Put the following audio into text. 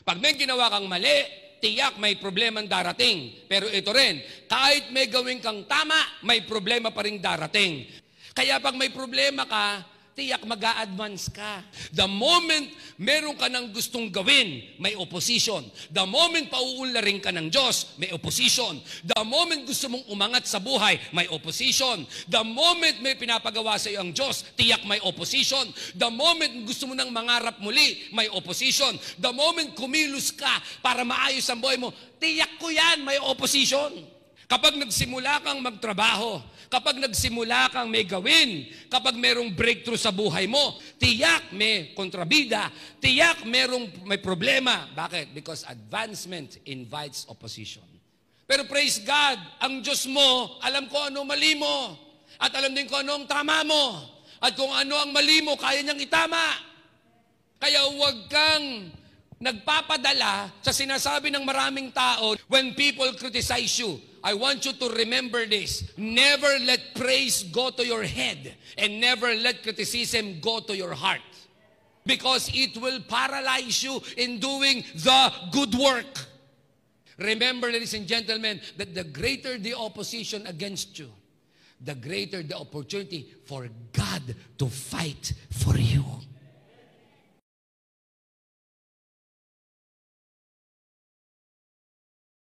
Pag may ginawa kang mali, tiyak may problema darating. Pero ito rin, kahit may gawin kang tama, may problema pa rin darating. Kaya pag may problema ka, tiyak mag-a-advance ka. The moment meron ka ng gustong gawin, may opposition. The moment pauunlarin ka ng Diyos, may opposition. The moment gusto mong umangat sa buhay, may opposition. The moment may pinapagawa sa iyo ang Diyos, tiyak may opposition. The moment gusto mo nang mangarap muli, may opposition. The moment kumilos ka para maayos ang buhay mo, tiyak ko yan, may opposition. Kapag nagsimula kang magtrabaho, kapag nagsimula kang may gawin, kapag merong breakthrough sa buhay mo, tiyak may kontrabida, tiyak may problema. Bakit? Because advancement invites opposition. Pero praise God, ang Diyos mo, alam ko ano mali mo. At alam din ko ano ang tama mo. At kung ano ang mali mo, kaya niyang itama. Kaya huwag kang nagpapadala sa sinasabi ng maraming tao when people criticize you. I want you to remember this. Never let praise go to your head and never let criticism go to your heart. Because it will paralyze you in doing the good work. Remember, ladies and gentlemen, that the greater the opposition against you, the greater the opportunity for God to fight for you.